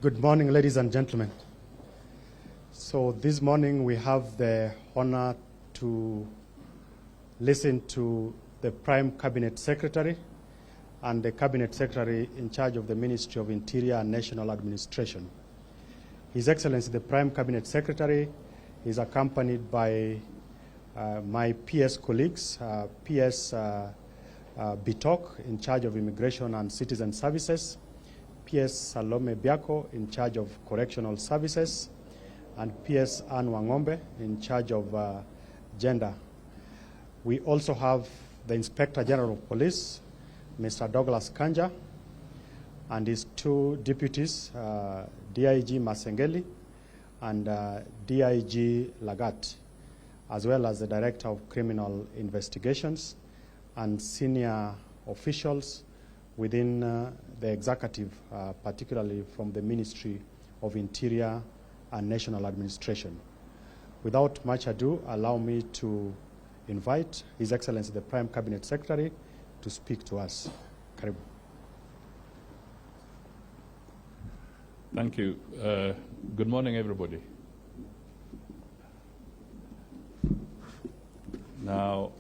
Good morning, ladies and gentlemen. So this morning we have the honor to listen to the Prime Cabinet Secretary and the Cabinet Secretary in charge of the Ministry of Interior and National Administration. His Excellency, the Prime Cabinet Secretary, is accompanied by my PS colleagues, PS Bitok, in charge of Immigration and Citizen Services, PS Salome Biako, in charge of Correctional Services, and PS Anne Wangombe, in charge of Gender. We also have the Inspector General of Police, Mr. Douglas Kanja, and his two deputies, DIG Masengeli and DIG Lagat, as well as the Director of Criminal Investigations and senior officials within the executive, particularly from the Ministry of Interior and National Administration. Without much ado, allow me to invite His Excellency the Prime Cabinet Secretary to speak to us. Karibu. Thank you. Good morning, everybody. Now,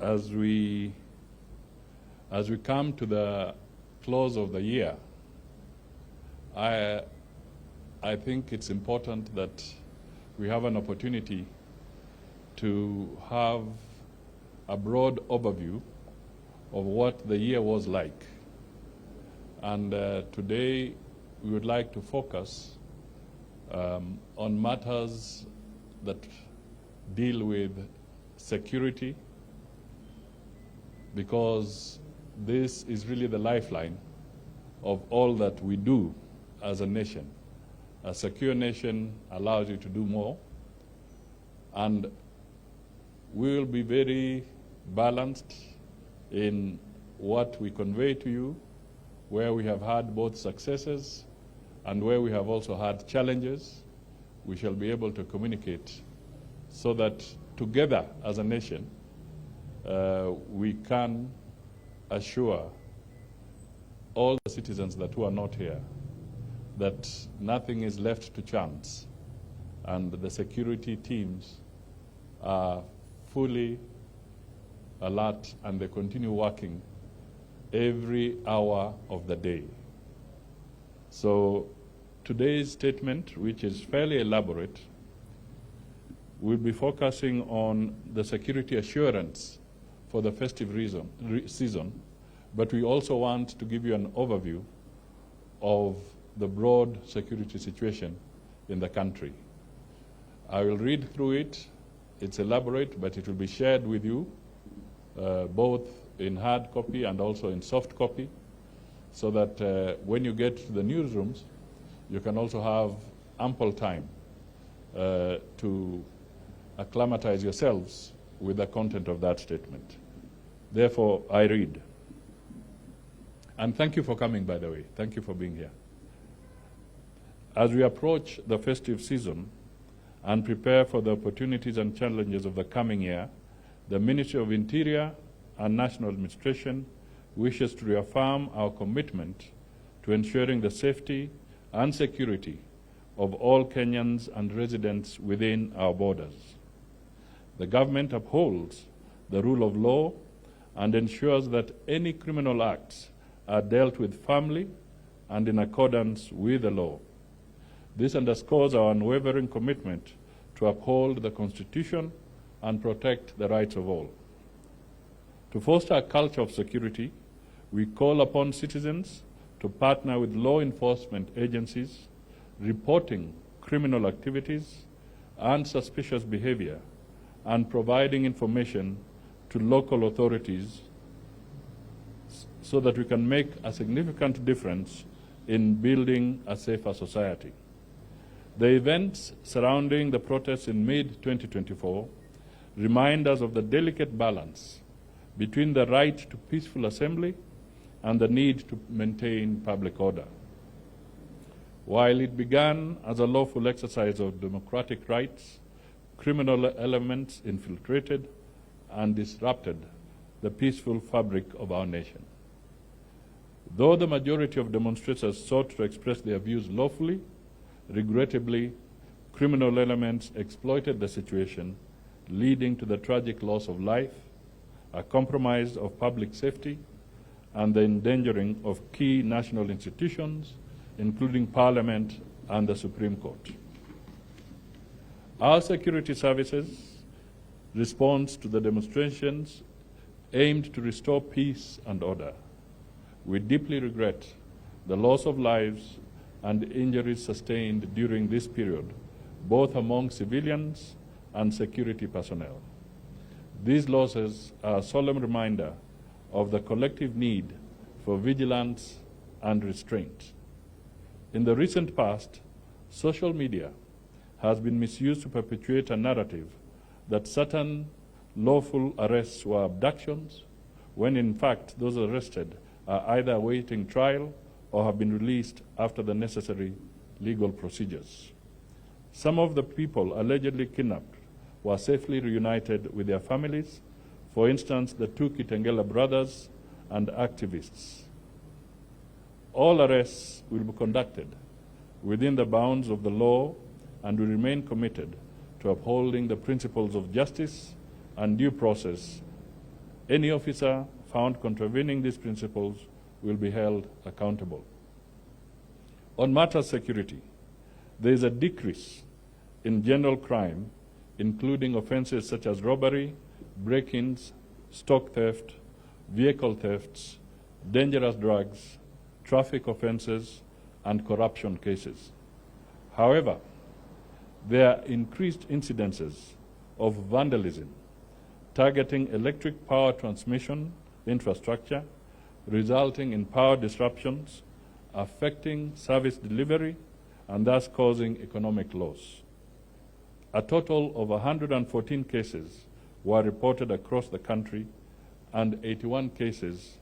as we come to the close of the year, I think it's important that we have an opportunity to have a broad overview of what the year was like. And today we would like to focus on matters that deal with security, because this is really the lifeline of all that we do as a nation. A secure nation allows you to do more, and we will be very balanced in what we convey to you, where we have had both successes and where we have also had challenges. We shall be able to communicate so that together as a nation we can assure all the citizens that who are not here that nothing is left to chance, and the security teams are fully alert and they continue working every hour of the day. So today's statement, which is fairly elaborate, will be focusing on the security assurance for the festive season, but we also want to give you an overview of the broad security situation in the country. I will read through it. It's elaborate, but it will be shared with you, both in hard copy and also in soft copy, so that when you get to the newsrooms, you can also have ample time to acclimatize yourselves with the content of that statement. Therefore, I read. And thank you for coming, by the way. Thank you for being here. As we approach the festive season and prepare for the opportunities and challenges of the coming year, the Ministry of Interior and National Administration wishes to reaffirm our commitment to ensuring the safety and security of all Kenyans and residents within our borders. The government upholds the rule of law and ensures that any criminal acts are dealt with firmly and in accordance with the law. This underscores our unwavering commitment to uphold the Constitution and protect the rights of all. To foster a culture of security, we call upon citizens to partner with law enforcement agencies, reporting criminal activities and suspicious behavior, and providing information to local authorities so that we can make a significant difference in building a safer society. The events surrounding the protests in mid-2024 remind us of the delicate balance between the right to peaceful assembly and the need to maintain public order. While it began as a lawful exercise of democratic rights, criminal elements infiltrated and disrupted the peaceful fabric of our nation. Though the majority of demonstrators sought to express their views lawfully, regrettably, criminal elements exploited the situation, leading to the tragic loss of life, a compromise of public safety, and the endangering of key national institutions, including Parliament and the Supreme Court. Our security services' response to the demonstrations aimed to restore peace and order. We deeply regret the loss of lives and injuries sustained during this period, both among civilians and security personnel. These losses are a solemn reminder of the collective need for vigilance and restraint. In the recent past, social media has been misused to perpetuate a narrative that certain lawful arrests were abductions, when in fact those arrested are either awaiting trial or have been released after the necessary legal procedures. Some of the people allegedly kidnapped were safely reunited with their families, for instance, the two Kitengela brothers and activists. All arrests will be conducted within the bounds of the law, and we remain committed to upholding the principles of justice and due process. Any officer found contravening these principles will be held accountable. On matters security, there is a decrease in general crime, including offenses such as robbery, break-ins, stock theft, vehicle thefts, dangerous drugs, traffic offenses, and corruption cases. However, there are increased incidences of vandalism targeting electric power transmission infrastructure, resulting in power disruptions, affecting service delivery, and thus causing economic loss. A total of 114 cases were reported across the country, and 81 cases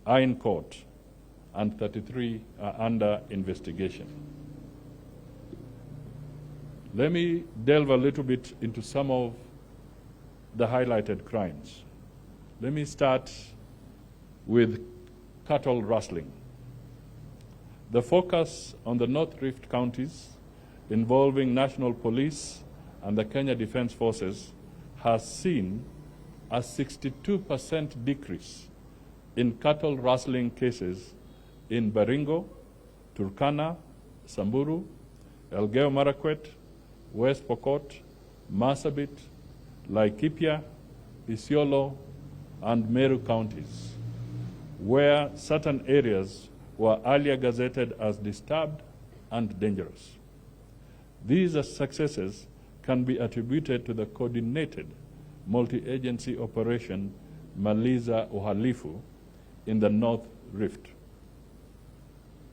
are in court, and 33 are under investigation. Let me delve a little bit into some of the highlighted crimes. Let me start with cattle rustling. The focus on the North Rift counties involving National Police and the Kenya Defence Forces has seen a 62% decrease in cattle rustling cases in Baringo, Turkana, Samburu, Elgeyo Marakwet, West Pokot, Marsabit, Laikipia, Isiolo, and Meru counties, where certain areas were earlier gazetted as disturbed and dangerous. These successes can be attributed to the coordinated multi-agency operation Maliza Uhalifu in the North Rift.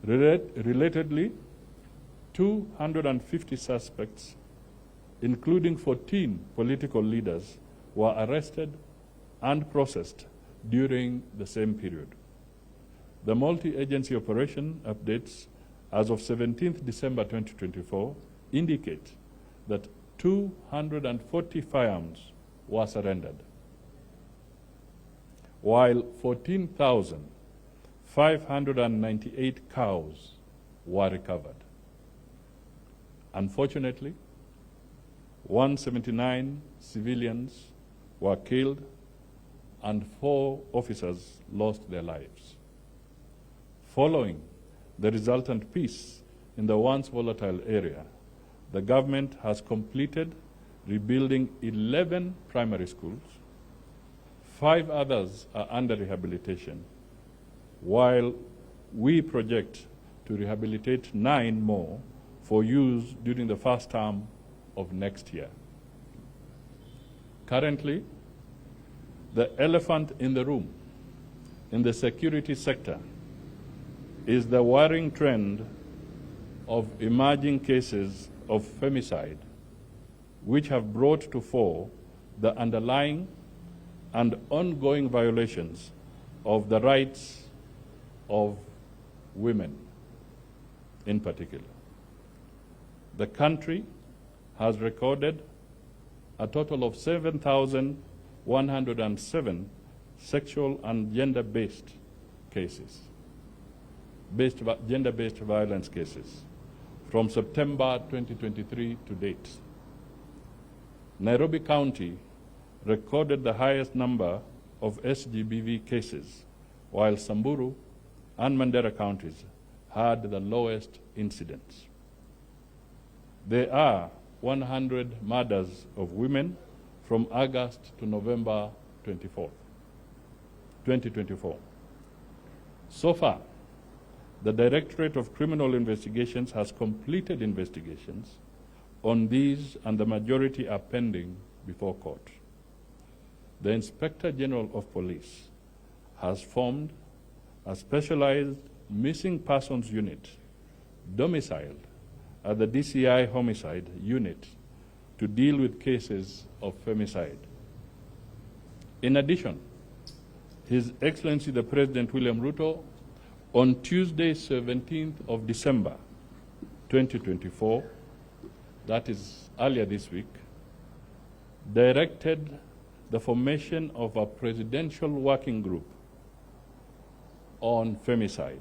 Relatedly, 250 suspects, including 14 political leaders, were arrested and processed during the same period. The multi-agency operation updates as of 17th December 2024 indicate that 240 firearms were surrendered, while 14,598 cows were recovered. Unfortunately, 179 civilians were killed and 4 officers lost their lives. Following the resultant peace in the once volatile area, the government has completed rebuilding 11 primary schools. 5 others are under rehabilitation, while we project to rehabilitate 9 more for use during the first term of next year. Currently, the elephant in the room in the security sector is the worrying trend of emerging cases of femicide, which have brought to fore the underlying and ongoing violations of the rights of women in particular. The country has recorded a total of 7,107 sexual and gender-based cases. gender-based violence cases from September 2023 to date. Nairobi County recorded the highest number of SGBV cases, while Samburu and Mandera counties had the lowest incidence. There are 100 murders of women from August to November 2024. So far, the Directorate of Criminal Investigations has completed investigations on these, and the majority are pending before court. The Inspector General of Police has formed a specialized missing persons unit domiciled at the DCI Homicide Unit to deal with cases of femicide. In addition, His Excellency the President William Ruto, on Tuesday, 17th of December, 2024, that is earlier this week, directed the formation of a presidential working group on femicide.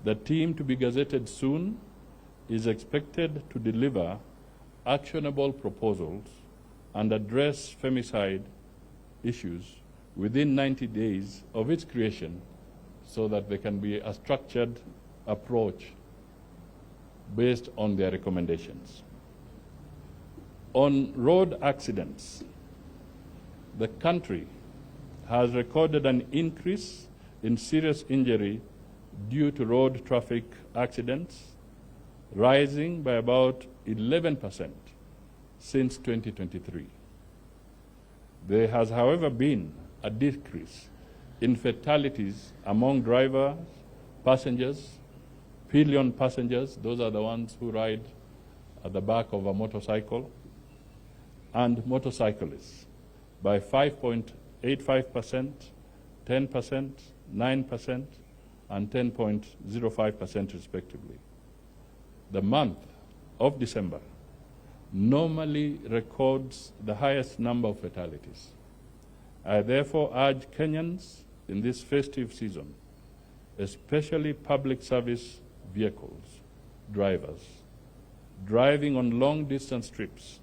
The team, to be gazetted soon, is expected to deliver actionable proposals and address femicide issues within 90 days of its creation, so that there can be a structured approach based on their recommendations. On road accidents, the country has recorded an increase in serious injury due to road traffic accidents, rising by about 11% since 2023. There has, however, been a decrease in fatalities among drivers, passengers, pillion passengers, those are the ones who ride at the back of a motorcycle, and motorcyclists by 5.85%, 10%, 9%, and 10.05% respectively. The month of December normally records the highest number of fatalities. I therefore urge Kenyans in this festive season, especially public service vehicles, drivers, driving on long-distance trips,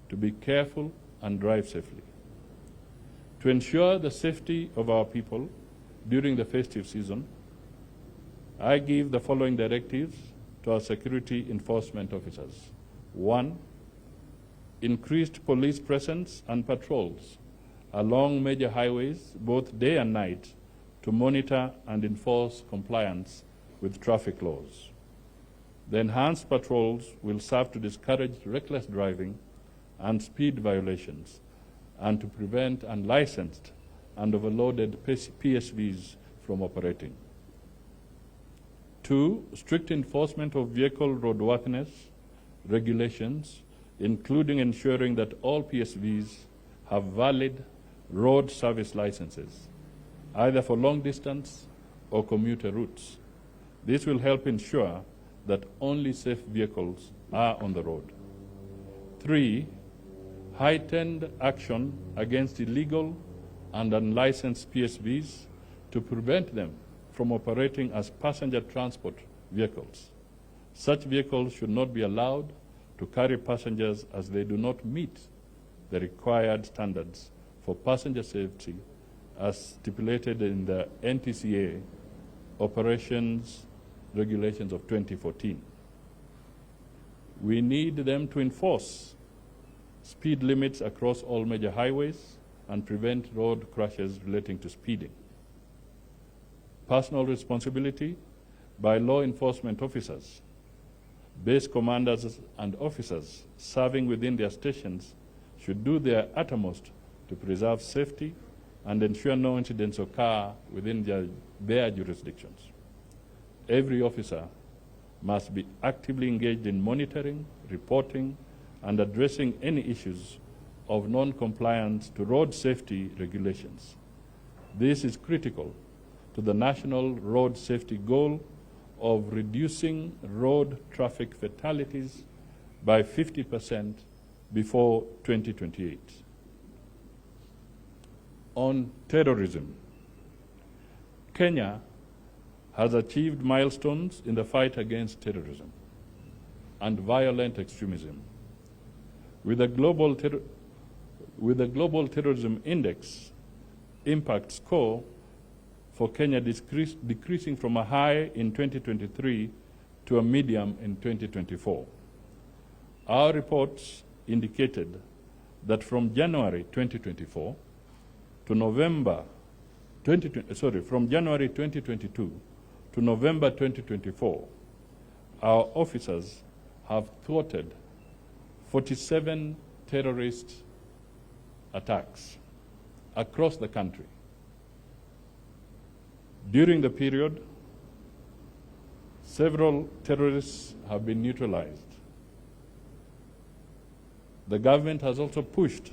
to be careful and drive safely. To ensure the safety of our people during the festive season, I give the following directives to our security enforcement officers. 1, increased police presence and patrols along major highways, both day and night, to monitor and enforce compliance with traffic laws. The enhanced patrols will serve to discourage reckless driving and speed violations, and to prevent unlicensed and overloaded PSVs from operating. 2, strict enforcement of vehicle roadworthiness regulations, including ensuring that all PSVs have valid road service licenses, either for long distance or commuter routes. This will help ensure that only safe vehicles are on the road. 3, heightened action against illegal and unlicensed PSVs to prevent them from operating as passenger transport vehicles. Such vehicles should not be allowed to carry passengers, as they do not meet the required standards for passenger safety as stipulated in the NTCA operations regulations of 2014. We need them to enforce speed limits across all major highways and prevent road crashes relating to speeding. Personal responsibility by law enforcement officers, base commanders and officers serving within their stations should do their utmost to preserve safety and ensure no incidents occur within their jurisdictions. Every officer must be actively engaged in monitoring, reporting, and addressing any issues of non-compliance to road safety regulations. This is critical to the national road safety goal of reducing road traffic fatalities by 50% before 2028. On terrorism, Kenya has achieved milestones in the fight against terrorism and violent extremism. With the Global Terrorism Index impact score for Kenya decreasing from a high in 2023 to a medium in 2024. Our reports indicated that from January 2024 to November from January 2022 to November 2024, our officers have thwarted 47 terrorist attacks across the country. During the period, several terrorists have been neutralized. The government has also pushed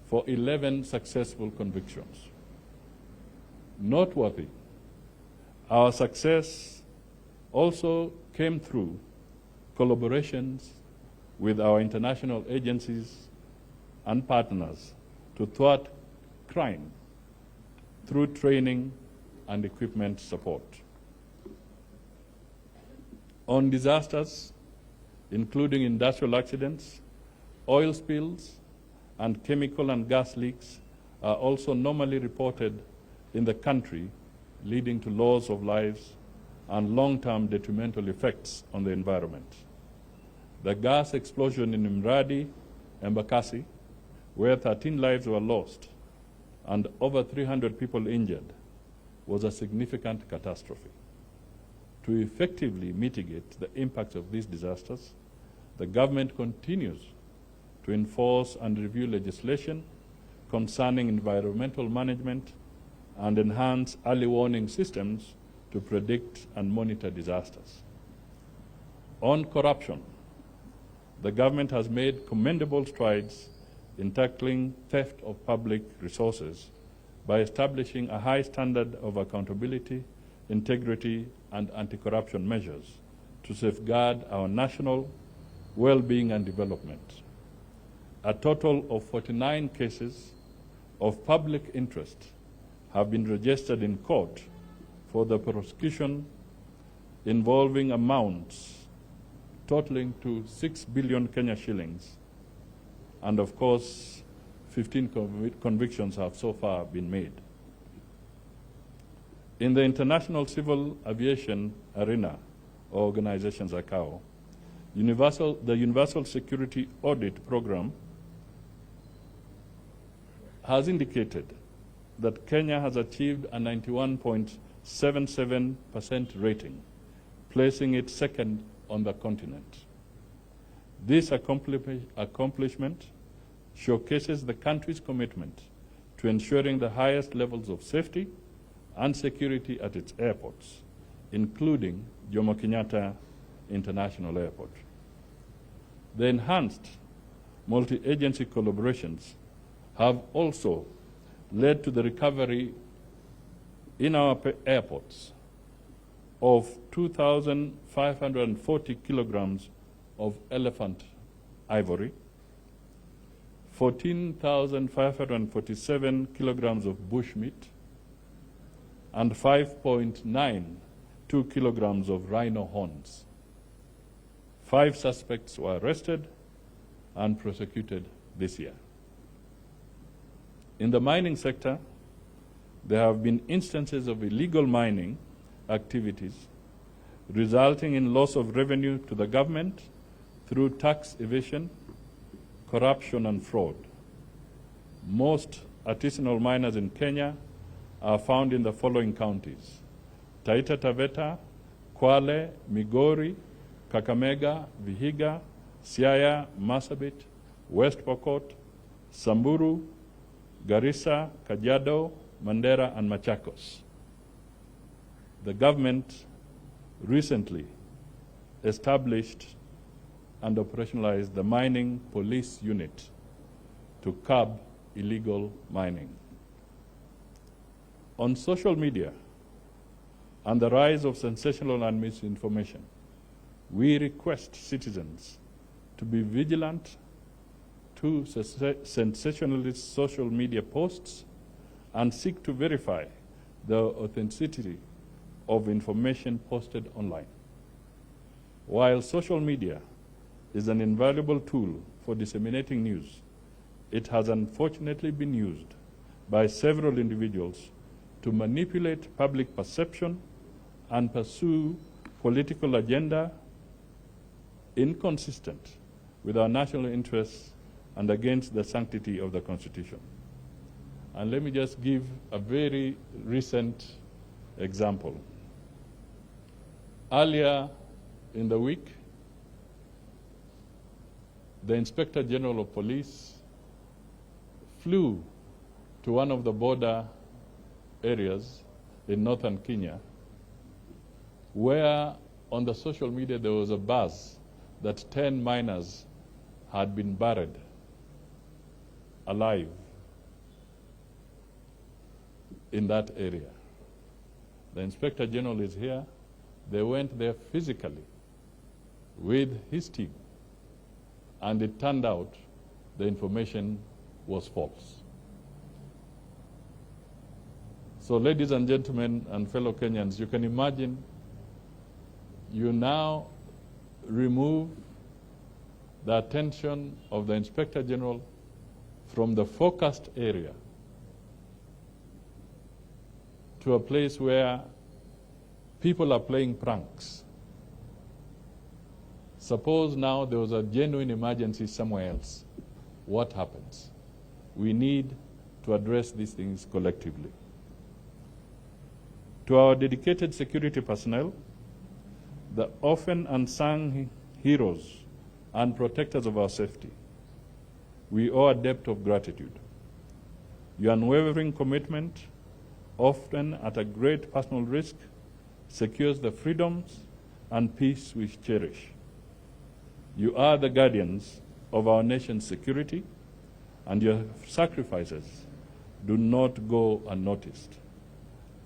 for 11 successful convictions. Noteworthy, our success also came through collaborations with our international agencies and partners to thwart crime through training and equipment support. On disasters, including industrial accidents, oil spills, and chemical and gas leaks are also normally reported in the country, leading to loss of lives and long-term detrimental effects on the environment. The gas explosion in Mradi, Embakasi, where 13 lives were lost and over 300 people injured, was a significant catastrophe. To effectively mitigate the impacts of these disasters, the government continues to enforce and review legislation concerning environmental management and enhance early warning systems to predict and monitor disasters. On corruption, the government has made commendable strides in tackling theft of public resources by establishing a high standard of accountability, integrity, and anti-corruption measures to safeguard our national well-being and development. A total of 49 cases of public interest have been registered in court for the prosecution involving amounts totaling to 6 billion Kenya shillings. And of course, 15 convictions have so far been made. In the International Civil Aviation Arena, or organizations ICAO, the Universal Security Audit Program has indicated that Kenya has achieved a 91.77% rating, placing it second on the continent. This accomplishment showcases the country's commitment to ensuring the highest levels of safety and security at its airports, including Jomo Kenyatta International Airport. The enhanced multi-agency collaborations have also led to the recovery in our airports of 2,540 kilograms of elephant ivory, 14,547 kilograms of bushmeat, and 5.92 kilograms of rhino horns. 5 suspects were arrested and prosecuted this year. In the mining sector, there have been instances of illegal mining activities resulting in loss of revenue to the government through tax evasion, corruption, and fraud. Most artisanal miners in Kenya are found in the following counties: Taita Taveta, Kwale, Migori, Kakamega, Vihiga, Siaya, Marsabit, West Pokot, Samburu, Garissa, Kajiado, Mandera, and Machakos. The government recently established and operationalized the Mining Police Unit to curb illegal mining. On social media and the rise of sensational and misinformation, we request citizens to be vigilant to sensationalist social media posts and seek to verify the authenticity of information posted online. While social media is an invaluable tool for disseminating news, it has unfortunately been used by several individuals to manipulate public perception and pursue political agenda inconsistent with our national interests and against the sanctity of the Constitution. And let me just give a very recent example. Earlier in the week, the Inspector General of Police flew to one of the border areas in northern Kenya, where on the social media there was a buzz that 10 miners had been buried alive in that area. The Inspector General is here. They went there physically with his team, and it turned out the information was false. So, ladies and gentlemen and fellow Kenyans, you can imagine you now remove the attention of the Inspector General from the focused area to a place where people are playing pranks. Suppose now there was a genuine emergency somewhere else. What happens? We need to address these things collectively. To our dedicated security personnel, the often unsung heroes and protectors of our safety, we owe a debt of gratitude. Your unwavering commitment, often at a great personal risk, secures the freedoms and peace we cherish. You are the guardians of our nation's security, and your sacrifices do not go unnoticed.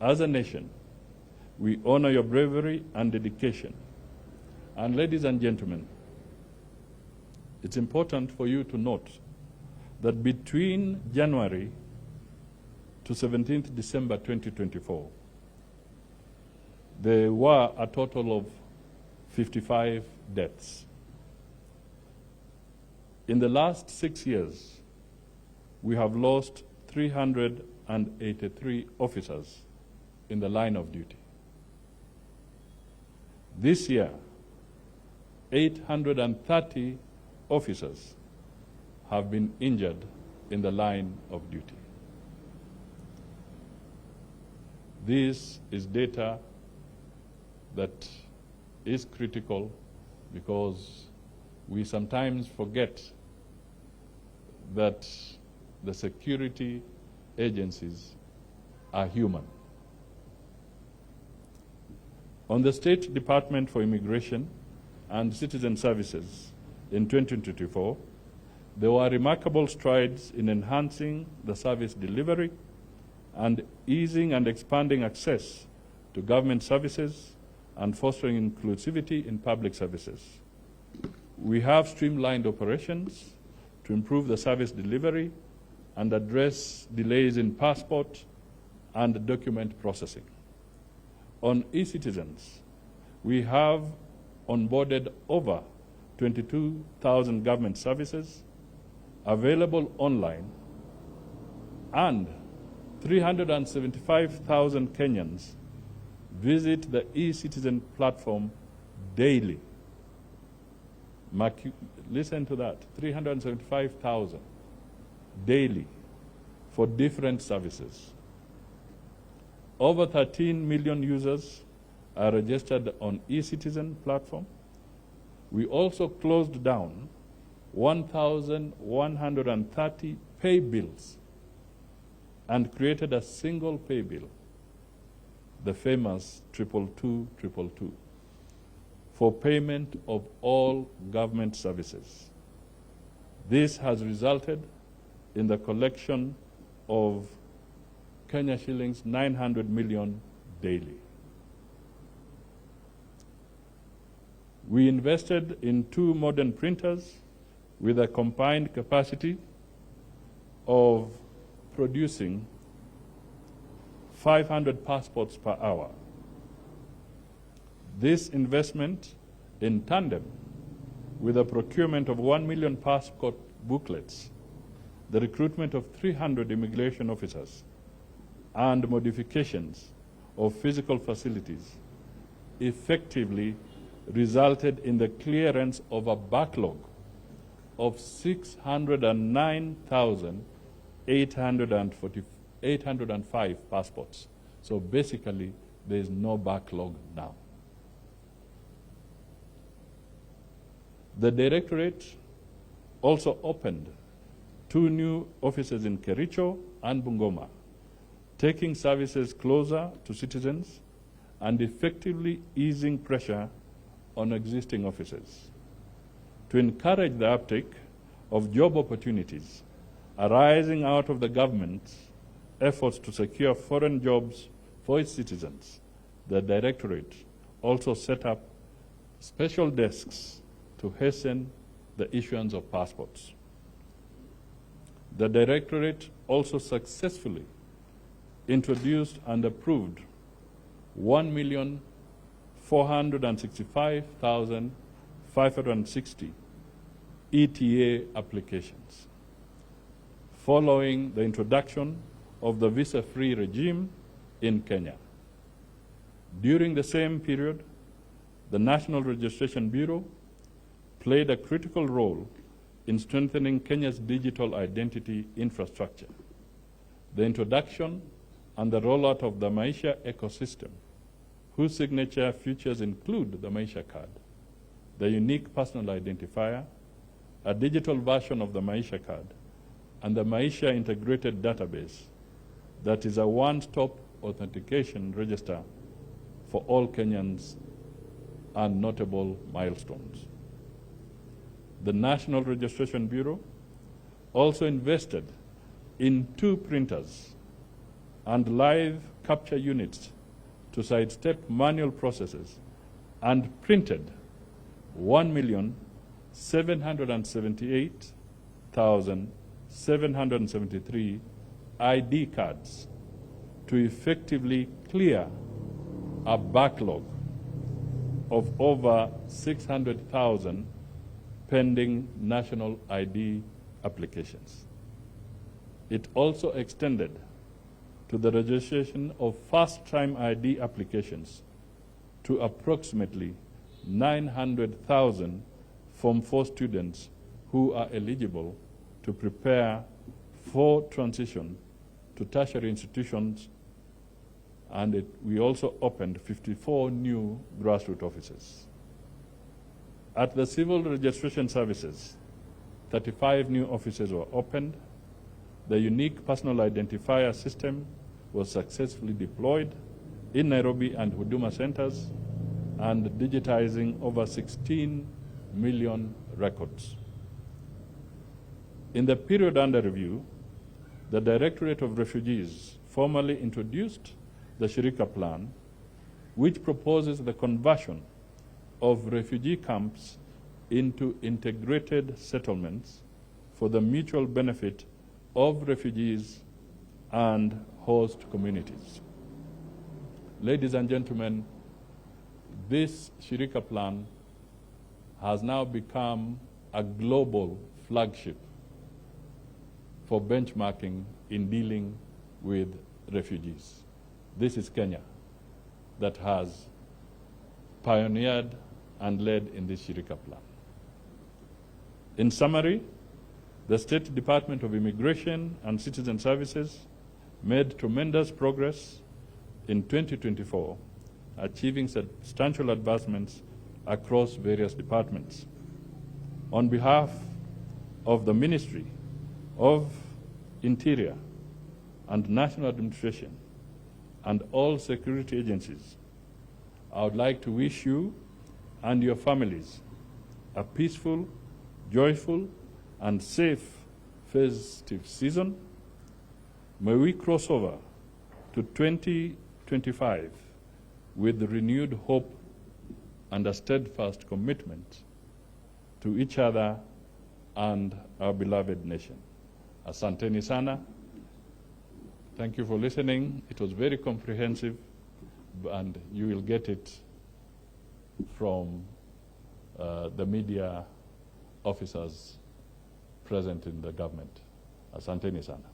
As a nation, we honor your bravery and dedication. And ladies and gentlemen, it's important for you to note that between January to 17th December 2024, there were a total of 55 deaths. In the last 6 years, we have lost 383 officers in the line of duty. This year, 830 officers have been injured in the line of duty. This is data that is critical because we sometimes forget that the security agencies are human. On the State Department for Immigration and Citizen Services in 2024, there were remarkable strides in enhancing the service delivery and easing and expanding access to government services and fostering inclusivity in public services. We have streamlined operations to improve the service delivery and address delays in passport and document processing. On e-citizens, we have onboarded over 22,000 government services available online, and 375,000 Kenyans visit the e-citizen platform daily. Listen to that, 375,000 daily for different services. Over 13 million users are registered on e-citizen platform. We also closed down 1,130 pay bills and created a single pay bill, the famous 22222, for payment of all government services. This has resulted in the collection of Kenya shillings 900 million daily. We invested in 2 modern printers with a combined capacity of producing 500 passports per hour. This investment, in tandem with the procurement of 1 million passport booklets, the recruitment of 300 immigration officers, and modifications of physical facilities, effectively resulted in the clearance of a backlog of 609,805 passports. So basically, there is no backlog now. The Directorate also opened 2 new offices in Kericho and Bungoma, taking services closer to citizens and effectively easing pressure on existing offices. To encourage the uptake of job opportunities arising out of the government's efforts to secure foreign jobs for its citizens, the Directorate also set up special desks to hasten the issuance of passports. The Directorate also successfully introduced and approved 1,465,560 ETA applications, following the introduction of the visa-free regime in Kenya. During the same period, the National Registration Bureau played a critical role in strengthening Kenya's digital identity infrastructure. The introduction and the rollout of the Maisha ecosystem, whose signature features include the Maisha card, the unique personal identifier, a digital version of the Maisha card, and the Maisha integrated database that is a one-stop authentication register for all Kenyans and notable milestones. The National Registration Bureau also invested in 2 printers and live capture units to sidestep manual processes and printed 1,778,773 ID cards to effectively clear a backlog of over 600,000 pending national ID applications. It also extended to the registration of first-time ID applications to approximately 900,000 Form 4 students who are eligible to prepare for transition to tertiary institutions, and we also opened 54 new grassroots offices. At the Civil Registration Services, 35 new offices were opened. The unique personal identifier system was successfully deployed in Nairobi and Huduma centers and digitizing over 16 million records. In the period under review, the Directorate of Refugees formally introduced the Shirika Plan, which proposes the conversion of refugee camps into integrated settlements for the mutual benefit of refugees and host communities. Ladies and gentlemen, this Shirika Plan has now become a global flagship for benchmarking in dealing with refugees. This is Kenya that has pioneered and led in this Shirika Plan. In summary, the State Department of Immigration and Citizen Services made tremendous progress in 2024, achieving substantial advancements across various departments. On behalf of the Ministry of Interior and National Administration and all security agencies, I would like to wish you and your families a peaceful, joyful, and safe festive season. May we cross over to 2025 with renewed hope and a steadfast commitment to each other and our beloved nation. Asanteni sana. Thank you for listening. It was very comprehensive, and you will get it from the media officers present in the government. Asanteni sana.